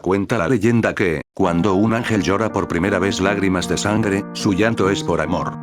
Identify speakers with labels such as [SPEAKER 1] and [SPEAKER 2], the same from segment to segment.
[SPEAKER 1] Cuenta la leyenda que, cuando un ángel llora por primera vez lágrimas de sangre, su llanto es por amor.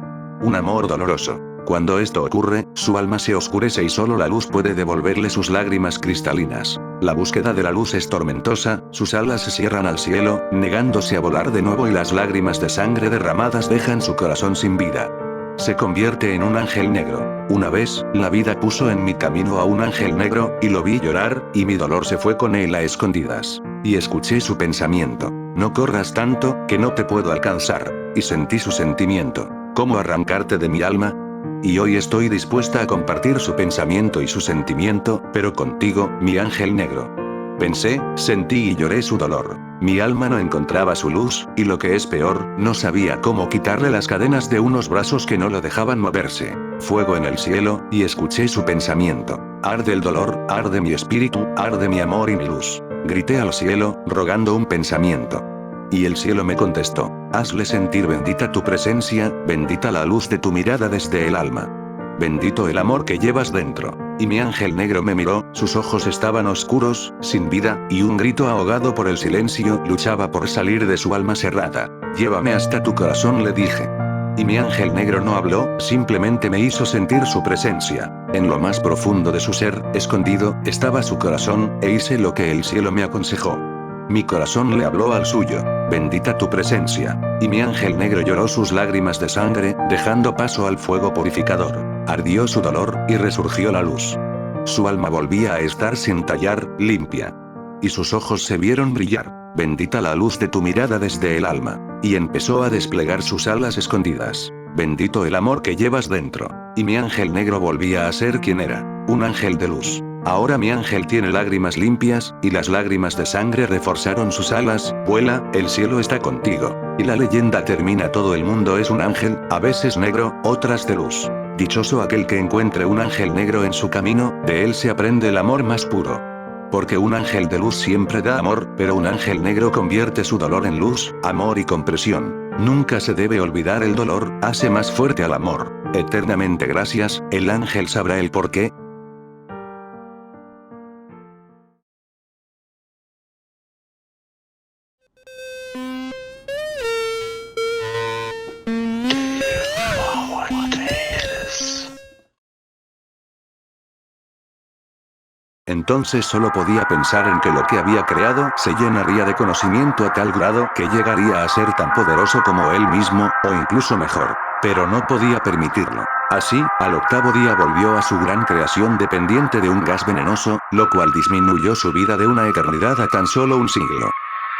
[SPEAKER 1] Un amor doloroso. Cuando esto ocurre, su alma se oscurece y solo la luz puede devolverle sus lágrimas cristalinas. La búsqueda de la luz es tormentosa, sus alas se cierran al cielo, negándose a volar de nuevo y las lágrimas de sangre derramadas dejan su corazón sin vida. Se convierte en un ángel negro. Una vez, la vida puso en mi camino a un ángel negro, y lo vi llorar, y mi dolor se fue con él a escondidas. Y escuché su pensamiento. No corras tanto, que no te puedo alcanzar. Y sentí su sentimiento. ¿Cómo arrancarte de mi alma? Y hoy estoy dispuesta a compartir su pensamiento y su sentimiento, pero contigo, mi ángel negro. Pensé, sentí y lloré su dolor. Mi alma no encontraba su luz, y lo que es peor, no sabía cómo quitarle las cadenas de unos brazos que no lo dejaban moverse. Fuego en el cielo, y escuché su pensamiento. Arde el dolor, arde mi espíritu, arde mi amor y mi luz. Grité al cielo, rogando un pensamiento. Y el cielo me contestó, hazle sentir bendita tu presencia, bendita la luz de tu mirada desde el alma. Bendito el amor que llevas dentro. Y mi ángel negro me miró, sus ojos estaban oscuros, sin vida, y un grito ahogado por el silencio luchaba por salir de su alma cerrada. Llévame hasta tu corazón, le dije. Y mi ángel negro no habló, simplemente me hizo sentir su presencia. En lo más profundo de su ser, escondido, estaba su corazón, e hice lo que el cielo me aconsejó. Mi corazón le habló al suyo. Bendita tu presencia. Y mi ángel negro lloró sus lágrimas de sangre, dejando paso al fuego purificador. Ardió su dolor, y resurgió la luz. Su alma volvía a estar sin tallar, limpia. Y sus ojos se vieron brillar. Bendita la luz de tu mirada desde el alma. Y empezó a desplegar sus alas escondidas. Bendito el amor que llevas dentro. Y mi ángel negro volvía a ser quien era, un ángel de luz. Ahora mi ángel tiene lágrimas limpias, y las lágrimas de sangre reforzaron sus alas. Vuela, el cielo está contigo. Y la leyenda termina: todo el mundo es un ángel, a veces negro, otras de luz. Dichoso aquel que encuentre un ángel negro en su camino, de él se aprende el amor más puro. Porque un ángel de luz siempre da amor, pero un ángel negro convierte su dolor en luz, amor y comprensión. Nunca se debe olvidar el dolor, hace más fuerte al amor. Eternamente gracias, el ángel sabrá el porqué. Entonces solo podía pensar en que lo que había creado se llenaría de conocimiento a tal grado que llegaría a ser tan poderoso como él mismo, o incluso mejor. Pero no podía permitirlo. Así, al octavo día volvió a su gran creación dependiente de un gas venenoso, lo cual disminuyó su vida de una eternidad a tan solo un siglo.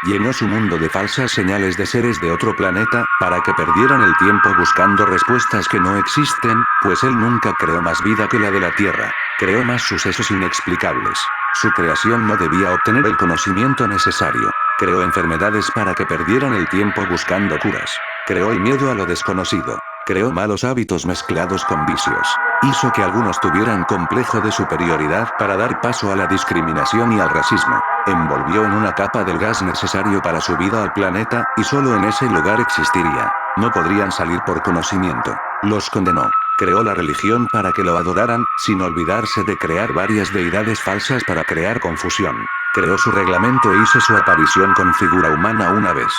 [SPEAKER 1] Llenó su mundo de falsas señales de seres de otro planeta, para que perdieran el tiempo buscando respuestas que no existen, pues él nunca creó más vida que la de la Tierra. Creó más sucesos inexplicables. Su creación no debía obtener el conocimiento necesario. Creó enfermedades para que perdieran el tiempo buscando curas. Creó el miedo a lo desconocido. Creó malos hábitos mezclados con vicios. Hizo que algunos tuvieran complejo de superioridad para dar paso a la discriminación y al racismo. Envolvió en una capa del gas necesario para su vida al planeta, y solo en ese lugar existiría. No podrían salir por conocimiento. Los condenó. Creó la religión para que lo adoraran, sin olvidarse de crear varias deidades falsas para crear confusión. Creó su reglamento e hizo su aparición con figura humana una vez.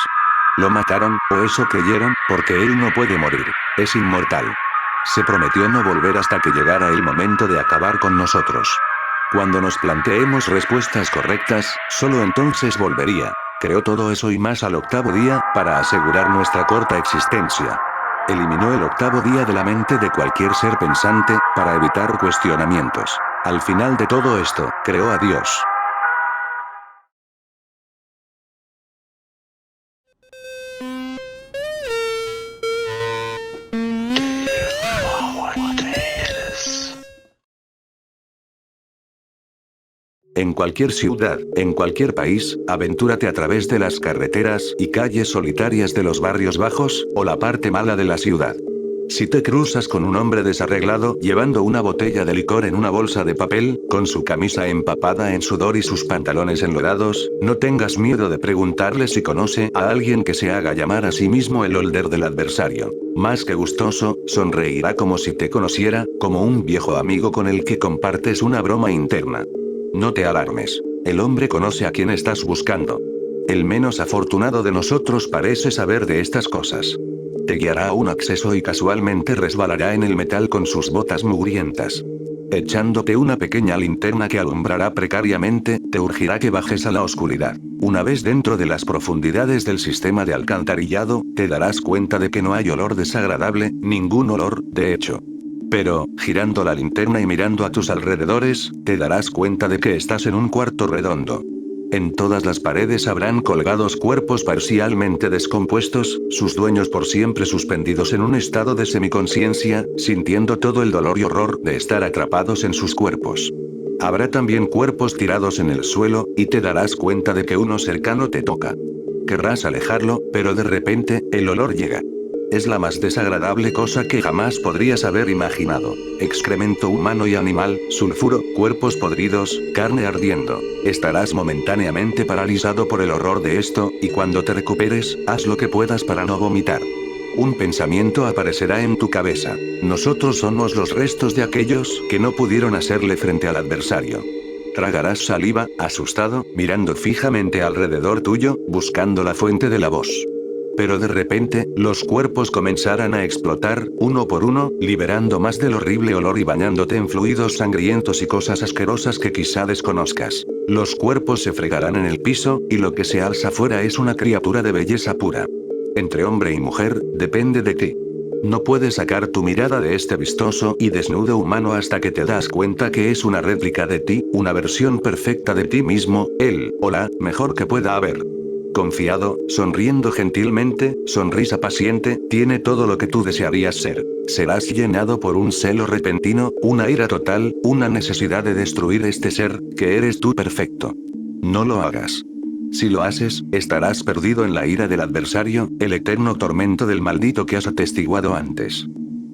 [SPEAKER 1] Lo mataron, o eso creyeron, porque él no puede morir. Es inmortal. Se prometió no volver hasta que llegara el momento de acabar con nosotros. Cuando nos planteemos respuestas correctas, solo entonces volvería. Creó todo eso y más al octavo día, para asegurar nuestra corta existencia. Eliminó el octavo día de la mente de cualquier ser pensante, para evitar cuestionamientos. Al final de todo esto, creó a Dios. En cualquier ciudad, en cualquier país, aventúrate a través de las carreteras y calles solitarias de los barrios bajos, o la parte mala de la ciudad. Si te cruzas con un hombre desarreglado, llevando una botella de licor en una bolsa de papel, con su camisa empapada en sudor y sus pantalones enlodados, no tengas miedo de preguntarle si conoce a alguien que se haga llamar a sí mismo el holder del adversario. Más que gustoso, sonreirá como si te conociera, como un viejo amigo con el que compartes una broma interna. No te alarmes. El hombre conoce a quien estás buscando. El menos afortunado de nosotros parece saber de estas cosas. Te guiará a un acceso y casualmente resbalará en el metal con sus botas mugrientas. Echándote una pequeña linterna que alumbrará precariamente, te urgirá que bajes a la oscuridad. Una vez dentro de las profundidades del sistema de alcantarillado, te darás cuenta de que no hay olor desagradable, ningún olor, de hecho. Pero, girando la linterna y mirando a tus alrededores, te darás cuenta de que estás en un cuarto redondo. En todas las paredes habrán colgados cuerpos parcialmente descompuestos, sus dueños por siempre suspendidos en un estado de semiconsciencia, sintiendo todo el dolor y horror de estar atrapados en sus cuerpos. Habrá también cuerpos tirados en el suelo, y te darás cuenta de que uno cercano te toca. Querrás alejarlo, pero de repente, el olor llega. Es la más desagradable cosa que jamás podrías haber imaginado. Excremento humano y animal, sulfuro, cuerpos podridos, carne ardiendo. Estarás momentáneamente paralizado por el horror de esto, y cuando te recuperes, haz lo que puedas para no vomitar. Un pensamiento aparecerá en tu cabeza. Nosotros somos los restos de aquellos que no pudieron hacerle frente al adversario. Tragarás saliva, asustado, mirando fijamente alrededor tuyo, buscando la fuente de la voz. Pero de repente, los cuerpos comenzarán a explotar, uno por uno, liberando más del horrible olor y bañándote en fluidos sangrientos y cosas asquerosas que quizá desconozcas. Los cuerpos se fregarán en el piso, y lo que se alza fuera es una criatura de belleza pura. Entre hombre y mujer, depende de ti. No puedes sacar tu mirada de este vistoso y desnudo humano hasta que te das cuenta que es una réplica de ti, una versión perfecta de ti mismo, él, o la mejor que pueda haber. Confiado, sonriendo gentilmente, sonrisa paciente, tiene todo lo que tú desearías ser. Serás llenado por un celo repentino, una ira total, una necesidad de destruir este ser, que eres tú perfecto. No lo hagas. Si lo haces, estarás perdido en la ira del adversario, el eterno tormento del maldito que has atestiguado antes.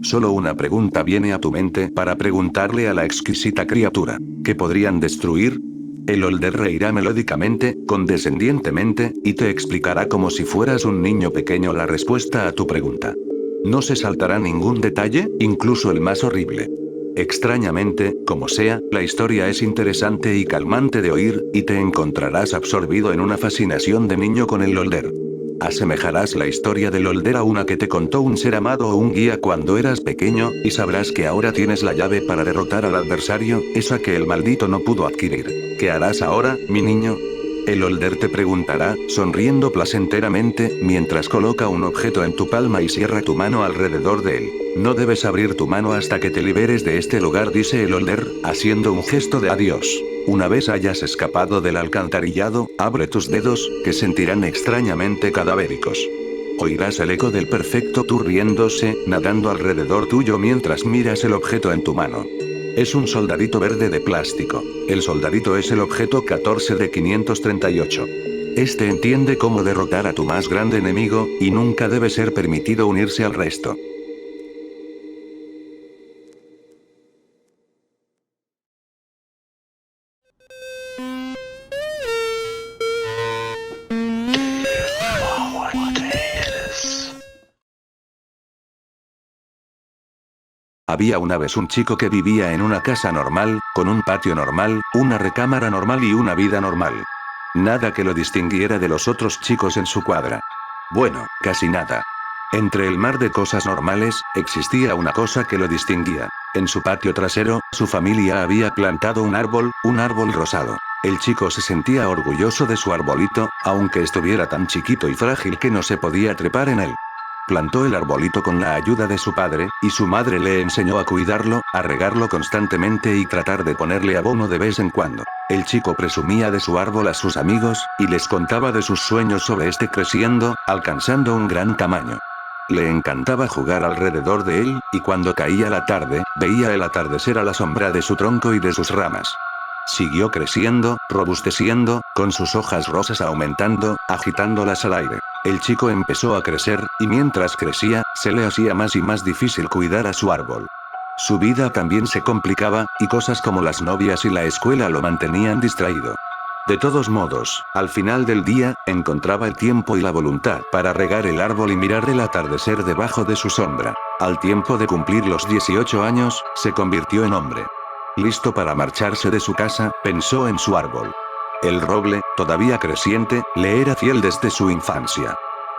[SPEAKER 1] Solo una pregunta viene a tu mente para preguntarle a la exquisita criatura. ¿Qué podrían destruir? El Older reirá melódicamente, condescendientemente, y te explicará como si fueras un niño pequeño la respuesta a tu pregunta. No se saltará ningún detalle, incluso el más horrible. Extrañamente, como sea, la historia es interesante y calmante de oír, y te encontrarás absorbido en una fascinación de niño con el Older. Asemejarás la historia del Older a una que te contó un ser amado o un guía cuando eras pequeño, y sabrás que ahora tienes la llave para derrotar al adversario, esa que el maldito no pudo adquirir. ¿Qué harás ahora, mi niño? El Older te preguntará, sonriendo placenteramente, mientras coloca un objeto en tu palma y cierra tu mano alrededor de él. No debes abrir tu mano hasta que te liberes de este lugar, dice el Older, haciendo un gesto de adiós. Una vez hayas escapado del alcantarillado, abre tus dedos, que sentirán extrañamente cadavéricos. Oirás el eco del perfecto tú riéndose, nadando alrededor tuyo mientras miras el objeto en tu mano. Es un soldadito verde de plástico. El soldadito es el objeto 14 de 538. Este entiende cómo derrotar a tu más grande enemigo, y nunca debe ser permitido unirse al resto. Había una vez un chico que vivía en una casa normal, con un patio normal, una recámara normal y una vida normal. Nada que lo distinguiera de los otros chicos en su cuadra. Bueno, casi nada. Entre el mar de cosas normales, existía una cosa que lo distinguía. En su patio trasero, su familia había plantado un árbol rosado. El chico se sentía orgulloso de su arbolito, aunque estuviera tan chiquito y frágil que no se podía trepar en él. Plantó el arbolito con la ayuda de su padre, y su madre le enseñó a cuidarlo, a regarlo constantemente y tratar de ponerle abono de vez en cuando. El chico presumía de su árbol a sus amigos, y les contaba de sus sueños sobre este creciendo, alcanzando un gran tamaño. Le encantaba jugar alrededor de él, y cuando caía la tarde, veía el atardecer a la sombra de su tronco y de sus ramas. Siguió creciendo, robusteciendo, con sus hojas rosas aumentando, agitándolas al aire. El chico empezó a crecer, y mientras crecía, se le hacía más y más difícil cuidar a su árbol. Su vida también se complicaba, y cosas como las novias y la escuela lo mantenían distraído. De todos modos, al final del día, encontraba el tiempo y la voluntad para regar el árbol y mirar el atardecer debajo de su sombra. Al tiempo de cumplir los 18 años, se convirtió en hombre. Listo para marcharse de su casa, pensó en su árbol. El roble, todavía creciente, le era fiel desde su infancia.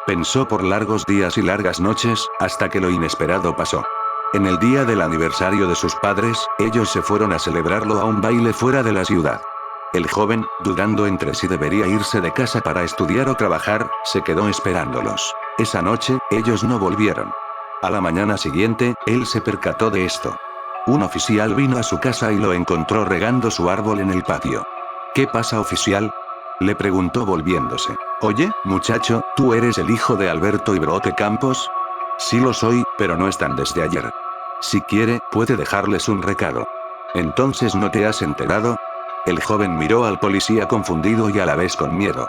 [SPEAKER 1] Pensó por largos días y largas noches, hasta que lo inesperado pasó. En el día del aniversario de sus padres, ellos se fueron a celebrarlo a un baile fuera de la ciudad. El joven, dudando entre si debería irse de casa para estudiar o trabajar, se quedó esperándolos. Esa noche, ellos no volvieron. A la mañana siguiente, él se percató de esto. Un oficial vino a su casa y lo encontró regando su árbol en el patio. ¿Qué pasa, oficial?, le preguntó volviéndose. Oye, muchacho, ¿tú eres el hijo de Alberto Ibrote Campos? Sí lo soy, pero no están desde ayer. Si quiere, puede dejarles un recado. ¿Entonces no te has enterado? El joven miró al policía confundido y a la vez con miedo.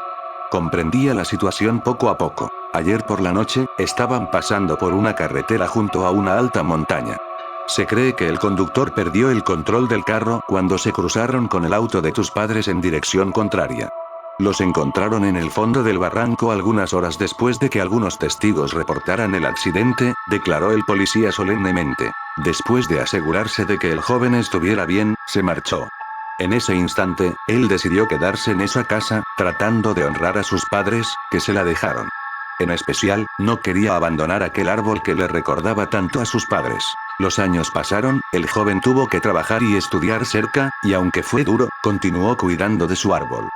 [SPEAKER 1] Comprendía la situación poco a poco. Ayer por la noche, estaban pasando por una carretera junto a una alta montaña. Se cree que el conductor perdió el control del carro cuando se cruzaron con el auto de tus padres en dirección contraria. Los encontraron en el fondo del barranco algunas horas después de que algunos testigos reportaran el accidente, declaró el policía solemnemente. Después de asegurarse de que el joven estuviera bien, se marchó. En ese instante, él decidió quedarse en esa casa, tratando de honrar a sus padres, que se la dejaron. En especial, no quería abandonar aquel árbol que le recordaba tanto a sus padres. Los años pasaron, el joven tuvo que trabajar y estudiar cerca, y aunque fue duro, continuó cuidando de su árbol.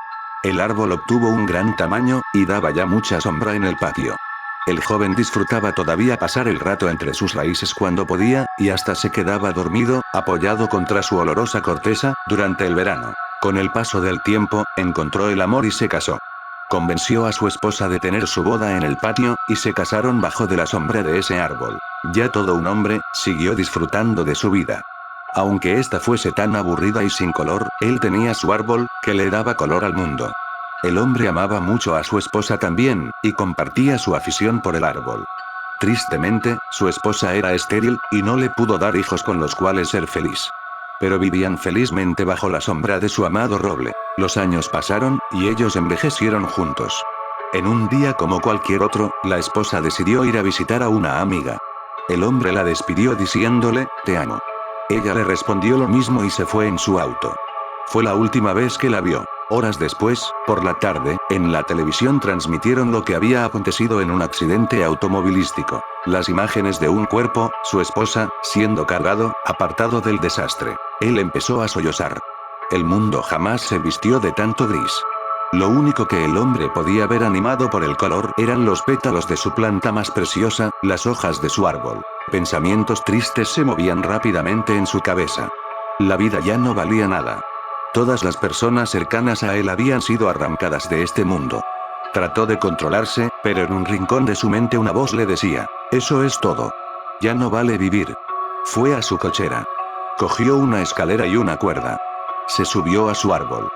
[SPEAKER 1] El árbol obtuvo un gran tamaño, y daba ya mucha sombra en el patio. El joven disfrutaba todavía pasar el rato entre sus raíces cuando podía, y hasta se quedaba dormido, apoyado contra su olorosa corteza, durante el verano. Con el paso del tiempo, encontró el amor y se casó. Convenció a su esposa de tener su boda en el patio, y se casaron bajo de la sombra de ese árbol. Ya todo un hombre, siguió disfrutando de su vida. Aunque ésta fuese tan aburrida y sin color, él tenía su árbol, que le daba color al mundo. El hombre amaba mucho a su esposa también, y compartía su afición por el árbol. Tristemente, su esposa era estéril, y no le pudo dar hijos con los cuales ser feliz. Pero vivían felizmente bajo la sombra de su amado roble. Los años pasaron, y ellos envejecieron juntos. En un día como cualquier otro, la esposa decidió ir a visitar a una amiga. El hombre la despidió diciéndole, «Te amo». Ella le respondió lo mismo y se fue en su auto. Fue la última vez que la vio. Horas después, por la tarde, en la televisión transmitieron lo que había acontecido en un accidente automovilístico. Las imágenes de un cuerpo, su esposa, siendo cargado, apartado del desastre. Él empezó a sollozar. El mundo jamás se vistió de tanto gris. Lo único que el hombre podía ver animado por el color eran los pétalos de su planta más preciosa, las hojas de su árbol. Pensamientos tristes se movían rápidamente en su cabeza. La vida ya no valía nada. Todas las personas cercanas a él habían sido arrancadas de este mundo. Trató de controlarse, pero en un rincón de su mente una voz le decía, «Eso es todo. Ya no vale vivir». Fue a su cochera. Cogió una escalera y una cuerda. Se subió a su árbol.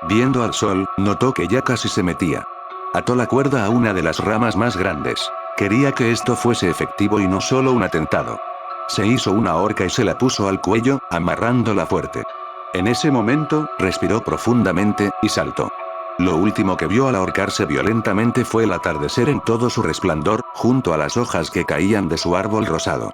[SPEAKER 1] Viendo al sol, notó que ya casi se metía. Ató la cuerda a una de las ramas más grandes. Quería que esto fuese efectivo y no solo un atentado. Se hizo una horca y se la puso al cuello, amarrándola fuerte. En ese momento, respiró profundamente, y saltó. Lo último que vio al ahorcarse violentamente fue el atardecer en todo su resplandor, junto a las hojas que caían de su árbol rosado.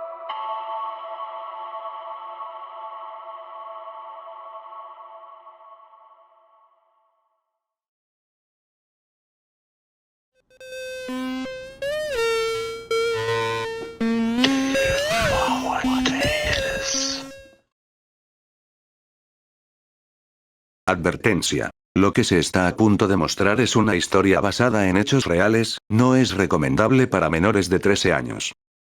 [SPEAKER 1] Advertencia. Lo que se está a punto de mostrar es una historia basada en hechos reales, no es recomendable para menores de 13 años.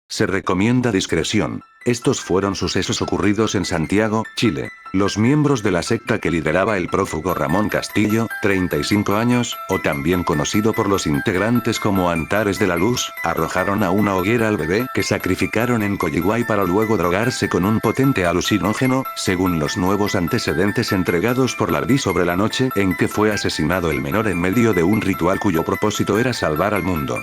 [SPEAKER 1] Se recomienda discreción. Estos fueron sucesos ocurridos en Santiago, Chile. Los miembros de la secta que lideraba el prófugo Ramón Castillo, 35 años, o también conocido por los integrantes como Antares de la Luz, arrojaron a una hoguera al bebé que sacrificaron en Coyihuay para luego drogarse con un potente alucinógeno, según los nuevos antecedentes entregados por la DI sobre la noche en que fue asesinado el menor en medio de un ritual cuyo propósito era salvar al mundo.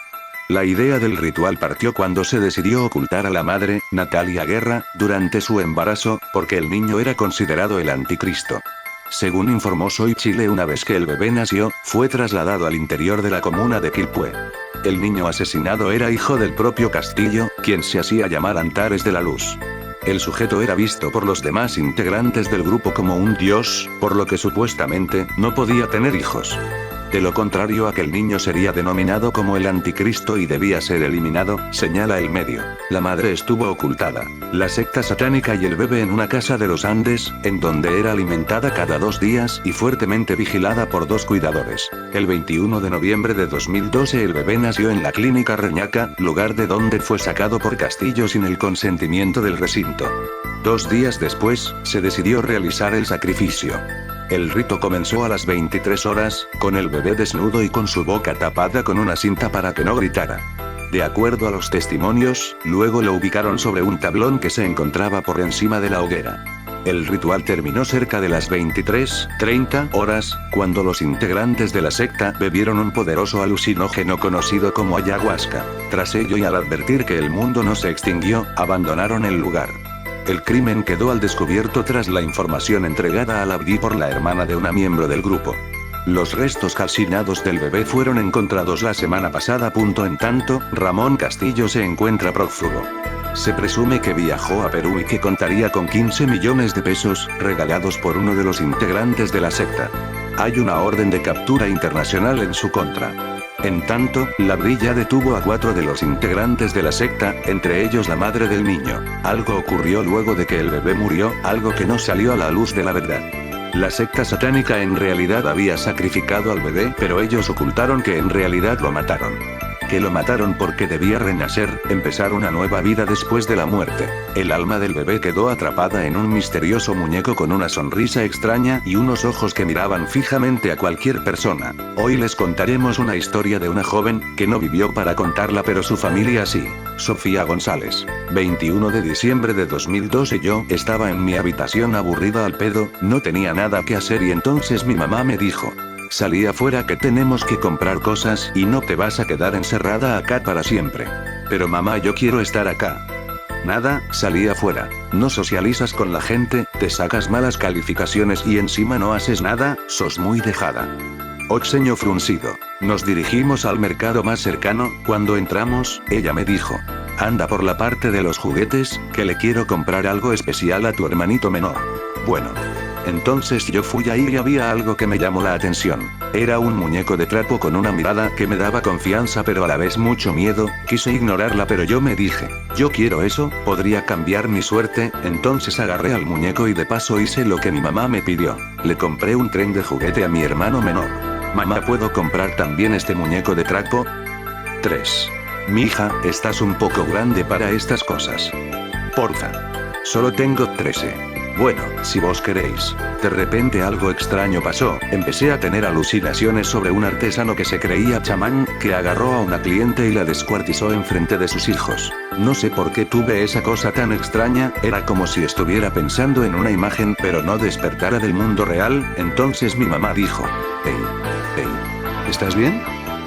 [SPEAKER 1] La idea del ritual partió cuando se decidió ocultar a la madre, Natalia Guerra, durante su embarazo, porque el niño era considerado el anticristo. Según informó Soy Chile, una vez que el bebé nació, fue trasladado al interior de la comuna de Quilpué. El niño asesinado era hijo del propio Castillo, quien se hacía llamar Antares de la Luz. El sujeto era visto por los demás integrantes del grupo como un dios, por lo que supuestamente, no podía tener hijos. De lo contrario, aquel niño sería denominado como el anticristo y debía ser eliminado, señala el medio. La madre estuvo ocultada, la secta satánica y el bebé en una casa de los Andes, en donde era alimentada cada 2 días y fuertemente vigilada por 2 cuidadores. El 21 de noviembre de 2012 el bebé nació en la clínica Reñaca, lugar de donde fue sacado por Castillo sin el consentimiento del recinto. 2 días después, se decidió realizar el sacrificio. El rito comenzó a las 23 horas, con el bebé desnudo y con su boca tapada con una cinta para que no gritara. De acuerdo a los testimonios, luego lo ubicaron sobre un tablón que se encontraba por encima de la hoguera. El ritual terminó cerca de las 23:30 horas, cuando los integrantes de la secta bebieron un poderoso alucinógeno conocido como ayahuasca. Tras ello y al advertir que el mundo no se extinguió, abandonaron el lugar. El crimen quedó al descubierto tras la información entregada al Abdi por la hermana de una miembro del grupo. Los restos calcinados del bebé fueron encontrados la semana pasada. En tanto, Ramón Castillo se encuentra prófugo. Se presume que viajó a Perú y que contaría con 15 millones de pesos, regalados por uno de los integrantes de la secta. Hay una orden de captura internacional en su contra. En tanto, la brilla detuvo a 4 de los integrantes de la secta, entre ellos la madre del niño. Algo ocurrió luego de que el bebé murió, algo que no salió a la luz de la verdad. La secta satánica en realidad había sacrificado al bebé, pero ellos ocultaron que en realidad lo mataron. Que lo mataron porque debía renacer, empezar una nueva vida después de la muerte. El alma del bebé quedó atrapada en un misterioso muñeco con una sonrisa extraña y unos ojos que miraban fijamente a cualquier persona. Hoy les contaremos una historia de una joven, que no vivió para contarla pero su familia sí. Sofía González. 21 de diciembre de 2012 yo estaba en mi habitación aburrida al pedo, no tenía nada que hacer y entonces mi mamá me dijo: salí afuera que tenemos que comprar cosas y no te vas a quedar encerrada acá para siempre. Pero mamá, yo quiero estar acá. Nada, salí afuera. No socializas con la gente, te sacas malas calificaciones y encima no haces nada, sos muy dejada. Ceño fruncido. Nos dirigimos al mercado más cercano. Cuando entramos, ella me dijo: anda por la parte de los juguetes, que le quiero comprar algo especial a tu hermanito menor. Bueno. Entonces yo fui ahí y había algo que me llamó la atención. Era un muñeco de trapo con una mirada que me daba confianza pero a la vez mucho miedo. Quise ignorarla pero yo me dije: yo quiero eso, podría cambiar mi suerte. Entonces agarré al muñeco y de paso hice lo que mi mamá me pidió. Le compré un tren de juguete a mi hermano menor. Mamá, ¿puedo comprar también este muñeco de trapo? 3. Mija, estás un poco grande para estas cosas. Porfa. Solo tengo 13. Bueno, si vos queréis. De repente algo extraño pasó, empecé a tener alucinaciones sobre un artesano que se creía chamán, que agarró a una cliente y la descuartizó enfrente de sus hijos. No sé por qué tuve esa cosa tan extraña, era como si estuviera pensando en una imagen pero no despertara del mundo real. Entonces mi mamá dijo: hey, ¿estás bien?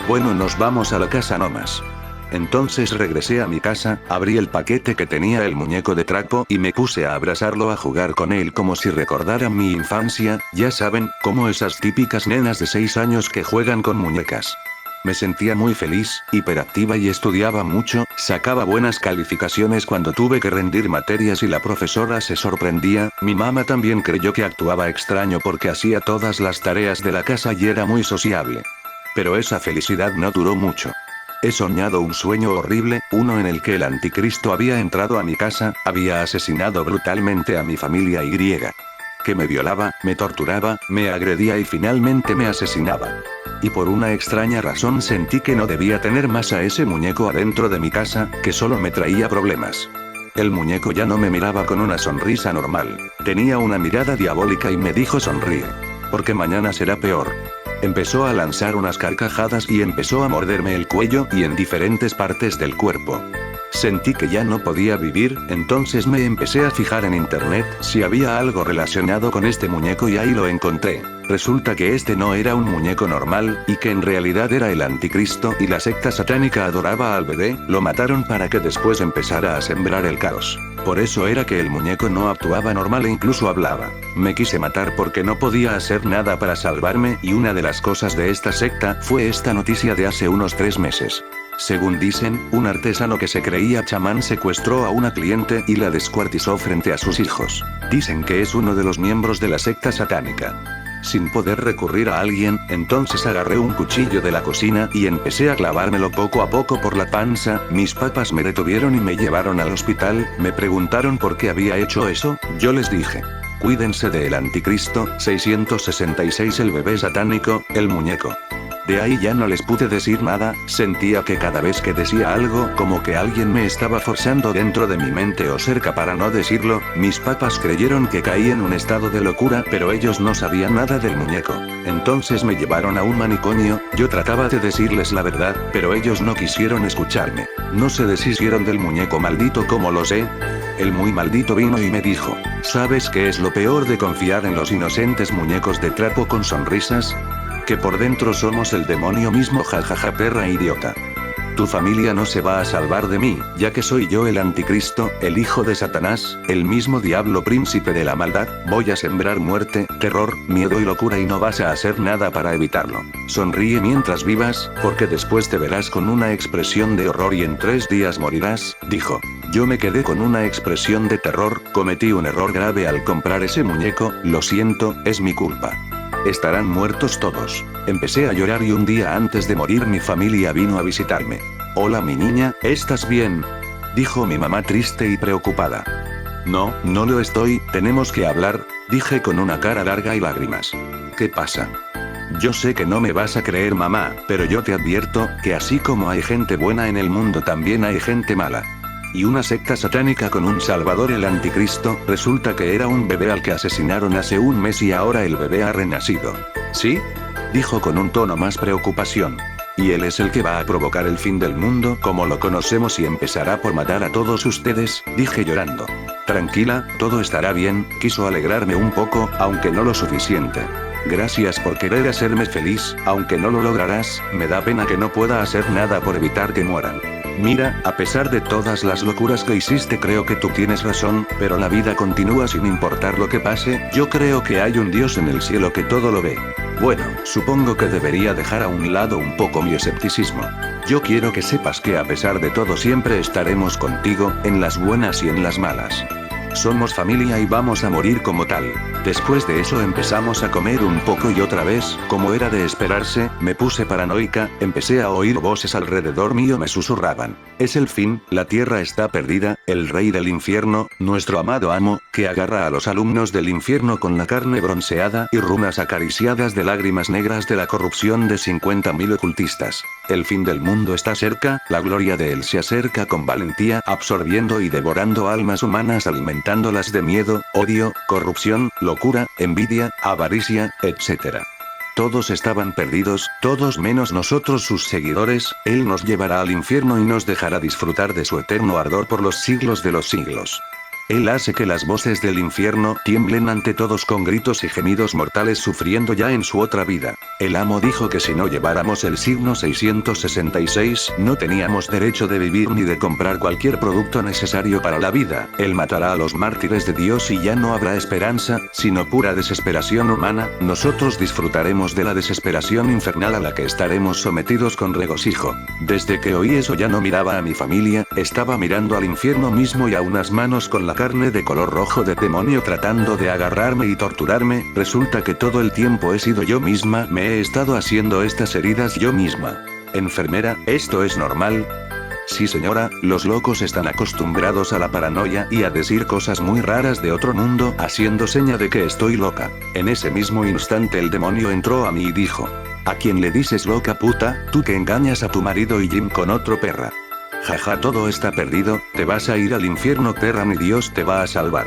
[SPEAKER 1] Bueno, nos vamos a la casa nomás. Entonces regresé a mi casa, abrí el paquete que tenía el muñeco de trapo y me puse a abrazarlo, a jugar con él como si recordara mi infancia, ya saben, como esas típicas nenas de 6 años que juegan con muñecas. Me sentía muy feliz, hiperactiva y estudiaba mucho, sacaba buenas calificaciones cuando tuve que rendir materias y la profesora se sorprendía. Mi mamá también creyó que actuaba extraño porque hacía todas las tareas de la casa y era muy sociable. Pero esa felicidad no duró mucho. He soñado un sueño horrible, uno en el que el anticristo había entrado a mi casa, había asesinado brutalmente a mi familia y que me violaba, me torturaba, me agredía y finalmente me asesinaba. Y por una extraña razón sentí que no debía tener más a ese muñeco adentro de mi casa, que solo me traía problemas. El muñeco ya no me miraba con una sonrisa normal, tenía una mirada diabólica y me dijo: sonríe, porque mañana será peor. Empezó a lanzar unas carcajadas y empezó a morderme el cuello y en diferentes partes del cuerpo. Sentí que ya no podía vivir, entonces me empecé a fijar en internet si había algo relacionado con este muñeco y ahí lo encontré. Resulta que este no era un muñeco normal, y que en realidad era el anticristo y la secta satánica adoraba al bebé, lo mataron para que después empezara a sembrar el caos. Por eso era que el muñeco no actuaba normal e incluso hablaba. Me quise matar porque no podía hacer nada para salvarme y una de las cosas de esta secta fue esta noticia de hace unos 3 meses. Según dicen, un artesano que se creía chamán secuestró a una cliente y la descuartizó frente a sus hijos. Dicen que es uno de los miembros de la secta satánica. Sin poder recurrir a alguien, entonces agarré un cuchillo de la cocina y empecé a clavármelo poco a poco por la panza. Mis papás me detuvieron y me llevaron al hospital. Me preguntaron por qué había hecho eso. Yo les dije: cuídense del anticristo, 666, el bebé satánico, el muñeco. De ahí ya no les pude decir nada. Sentía que cada vez que decía algo, como que alguien me estaba forzando dentro de mi mente o cerca para no decirlo. Mis papás creyeron que caí en un estado de locura, pero ellos no sabían nada del muñeco. Entonces me llevaron a un manicomio. Yo trataba de decirles la verdad, pero ellos no quisieron escucharme. No se deshicieron del muñeco maldito. ¿Cómo lo sé? El muy maldito vino y me dijo: ¿sabes qué es lo peor de confiar en los inocentes muñecos de trapo con sonrisas? Que por dentro somos el demonio mismo. Jajaja, perra idiota. Tu familia no se va a salvar de mí, ya que soy yo el anticristo, el hijo de Satanás, el mismo diablo príncipe de la maldad. Voy a sembrar muerte, terror, miedo y locura y no vas a hacer nada para evitarlo. Sonríe mientras vivas, porque después te verás con una expresión de horror y en 3 días morirás, dijo. Yo me quedé con una expresión de terror. Cometí un error grave al comprar ese muñeco, lo siento, es mi culpa. Estarán muertos todos. Empecé a llorar y un día antes de morir mi familia vino a visitarme. Hola mi niña, ¿estás bien?, dijo mi mamá triste y preocupada. No, no lo estoy, tenemos que hablar, dije con una cara larga y lágrimas. ¿Qué pasa? Yo sé que no me vas a creer, mamá, pero yo te advierto, que así como hay gente buena en el mundo también hay gente mala. Y una secta satánica con un salvador, el anticristo. Resulta que era un bebé al que asesinaron hace un mes y ahora el bebé ha renacido. ¿Sí?, dijo con un tono más preocupación. Y él es el que va a provocar el fin del mundo como lo conocemos y empezará por matar a todos ustedes, dije llorando. Tranquila, todo estará bien, quiso alegrarme un poco, aunque no lo suficiente. Gracias por querer hacerme feliz, aunque no lo lograrás. Me da pena que no pueda hacer nada por evitar que mueran. Mira, a pesar de todas las locuras que hiciste, creo que tú tienes razón, pero la vida continúa sin importar lo que pase. Yo creo que hay un Dios en el cielo que todo lo ve. Bueno, supongo que debería dejar a un lado un poco mi escepticismo. Yo quiero que sepas que a pesar de todo siempre estaremos contigo, en las buenas y en las malas. Somos familia y vamos a morir como tal. Después de eso empezamos a comer un poco y otra vez, como era de esperarse, me puse paranoica. Empecé a oír voces alrededor mío, me susurraban: es el fin, la tierra está perdida, el rey del infierno, nuestro amado amo, que agarra a los alumnos del infierno con la carne bronceada y runas acariciadas de lágrimas negras de la corrupción de 50.000 ocultistas. El fin del mundo está cerca, la gloria de él se acerca con valentía, absorbiendo y devorando almas humanas, alimentándolas de miedo, odio, corrupción, locura, envidia, avaricia, etc. Todos estaban perdidos, todos menos nosotros sus seguidores. Él nos llevará al infierno y nos dejará disfrutar de su eterno ardor por los siglos de los siglos. Él hace que las voces del infierno tiemblen ante todos con gritos y gemidos mortales, sufriendo ya en su otra vida. El amo dijo que si no lleváramos el signo 666, no teníamos derecho de vivir ni de comprar cualquier producto necesario para la vida. Él matará a los mártires de Dios y ya no habrá esperanza, sino pura desesperación humana. Nosotros disfrutaremos de la desesperación infernal a la que estaremos sometidos con regocijo. Desde que oí eso ya no miraba a mi familia, estaba mirando al infierno mismo y a unas manos con la carne de color rojo de demonio tratando de agarrarme y torturarme. Resulta que todo el tiempo he sido yo misma, me he estado haciendo estas heridas yo misma. Enfermera, ¿esto es normal? Sí señora, los locos están acostumbrados a la paranoia y a decir cosas muy raras de otro mundo, haciendo seña de que estoy loca. En ese mismo instante el demonio entró a mí y dijo: ¿a quién le dices loca, puta? Tú que engañas a tu marido y Jim con otro, perra. Jaja, todo está perdido, te vas a ir al infierno, perra, ni Dios te va a salvar.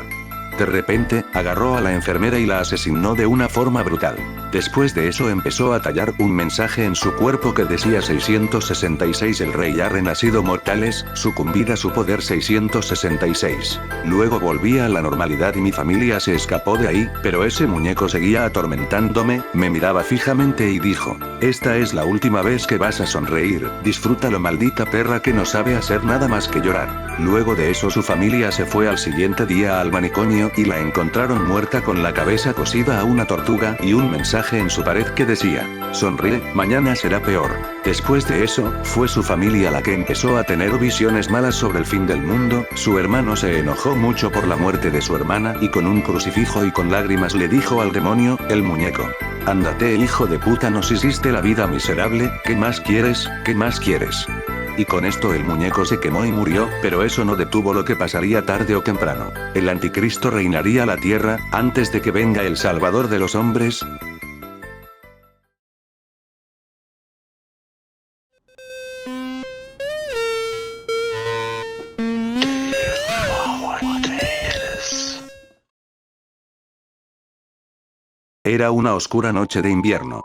[SPEAKER 1] De repente, agarró a la enfermera y la asesinó de una forma brutal. Después de eso empezó a tallar un mensaje en su cuerpo que decía 666, el rey ha renacido, mortales, sucumbid a su poder 666. Luego volví a la normalidad y mi familia se escapó de ahí, pero ese muñeco seguía atormentándome, me miraba fijamente y dijo: esta es la última vez que vas a sonreír, disfrútalo, maldita perra que no sabe hacer nada más que llorar. Luego de eso su familia se fue al siguiente día al manicomio y la encontraron muerta con la cabeza cosida a una tortuga y un mensaje mensaje en su pared que decía: sonríe, mañana será peor. Después de eso, fue su familia la que empezó a tener visiones malas sobre el fin del mundo. Su hermano se enojó mucho por la muerte de su hermana y con un crucifijo y con lágrimas le dijo al demonio, el muñeco: ándate, hijo de puta, nos hiciste la vida miserable, ¿qué más quieres? ¿Qué más quieres? Y con esto el muñeco se quemó y murió, pero eso no detuvo lo que pasaría tarde o temprano. El anticristo reinaría la tierra, antes de que venga el salvador de los hombres. Era una oscura noche de invierno.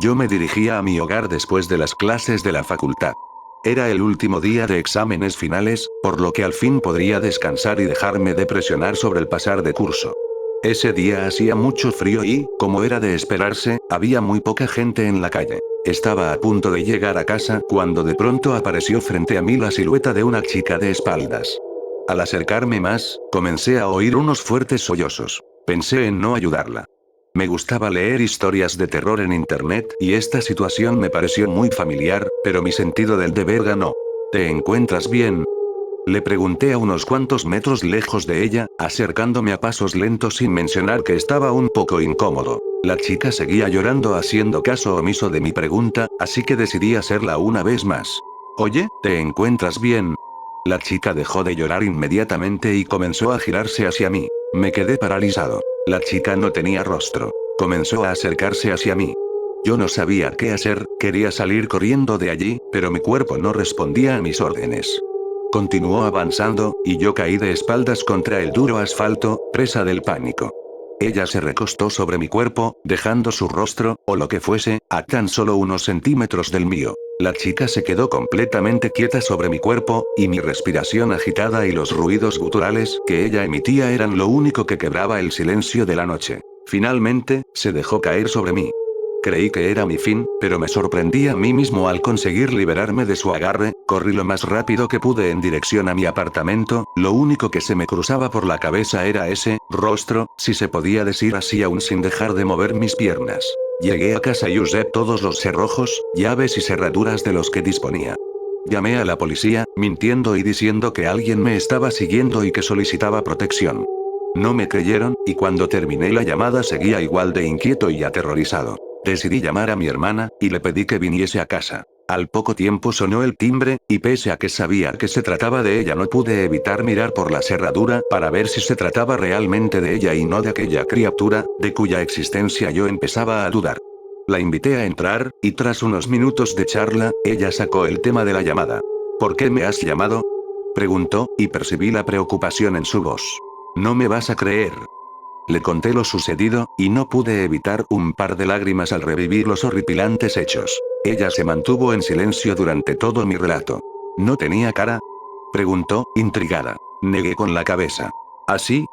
[SPEAKER 1] Yo me dirigía a mi hogar después de las clases de la facultad. Era el último día de exámenes finales, por lo que al fin podría descansar y dejarme de presionar sobre el pasar de curso. Ese día hacía mucho frío y, como era de esperarse, había muy poca gente en la calle. Estaba a punto de llegar a casa cuando de pronto apareció frente a mí la silueta de una chica de espaldas. Al acercarme más, comencé a oír unos fuertes sollozos. Pensé en no ayudarla. Me gustaba leer historias de terror en internet y esta situación me pareció muy familiar, pero mi sentido del deber ganó. ¿Te encuentras bien? Le pregunté a unos cuantos metros lejos de ella, acercándome a pasos lentos sin mencionar que estaba un poco incómodo. La chica seguía llorando haciendo caso omiso de mi pregunta, así que decidí hacerla una vez más. Oye, ¿te encuentras bien? La chica dejó de llorar inmediatamente y comenzó a girarse hacia mí. Me quedé paralizado. La chica no tenía rostro. Comenzó a acercarse hacia mí. Yo no sabía qué hacer, quería salir corriendo de allí, pero mi cuerpo no respondía a mis órdenes. Continuó avanzando, y yo caí de espaldas contra el duro asfalto, presa del pánico. Ella se recostó sobre mi cuerpo, dejando su rostro, o lo que fuese, a tan solo unos centímetros del mío. La chica se quedó completamente quieta sobre mi cuerpo, y mi respiración agitada y los ruidos guturales que ella emitía eran lo único que quebraba el silencio de la noche. Finalmente, se dejó caer sobre mí. Creí que era mi fin, pero me sorprendí a mí mismo al conseguir liberarme de su agarre. Corrí lo más rápido que pude en dirección a mi apartamento, lo único que se me cruzaba por la cabeza era ese rostro, si se podía decir así aún sin dejar de mover mis piernas. Llegué a casa y usé todos los cerrojos, llaves y cerraduras de los que disponía. Llamé a la policía, mintiendo y diciendo que alguien me estaba siguiendo y que solicitaba protección. No me creyeron, y cuando terminé la llamada seguía igual de inquieto y aterrorizado. Decidí llamar a mi hermana, y le pedí que viniese a casa. Al poco tiempo sonó el timbre, y pese a que sabía que se trataba de ella no pude evitar mirar por la cerradura para ver si se trataba realmente de ella y no de aquella criatura, de cuya existencia yo empezaba a dudar. La invité a entrar, y tras unos minutos de charla, ella sacó el tema de la llamada. ¿Por qué me has llamado? Preguntó, y percibí la preocupación en su voz. No me vas a creer. Le conté lo sucedido, y no pude evitar un par de lágrimas al revivir los horripilantes hechos. Ella se mantuvo en silencio durante todo mi relato. ¿No tenía cara? Preguntó, intrigada. Negué con la cabeza. ¿Así?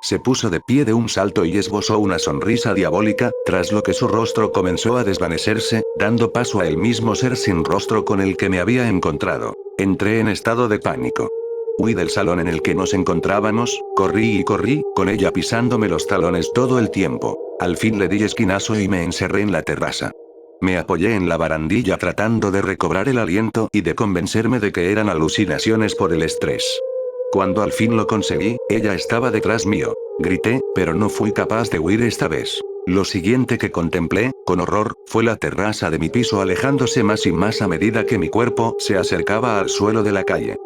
[SPEAKER 1] Se puso de pie de un salto y esbozó una sonrisa diabólica, tras lo que su rostro comenzó a desvanecerse, dando paso a el mismo ser sin rostro con el que me había encontrado. Entré en estado de pánico. Huí del salón en el que nos encontrábamos, corrí y corrí, con ella pisándome los talones todo el tiempo. Al fin le di esquinazo y me encerré en la terraza. Me apoyé en la barandilla tratando de recobrar el aliento y de convencerme de que eran alucinaciones por el estrés. Cuando al fin lo conseguí, ella estaba detrás mío. Grité, pero no fui capaz de huir esta vez. Lo siguiente que contemplé, con horror, fue la terraza de mi piso alejándose más y más a medida que mi cuerpo se acercaba al suelo de la calle.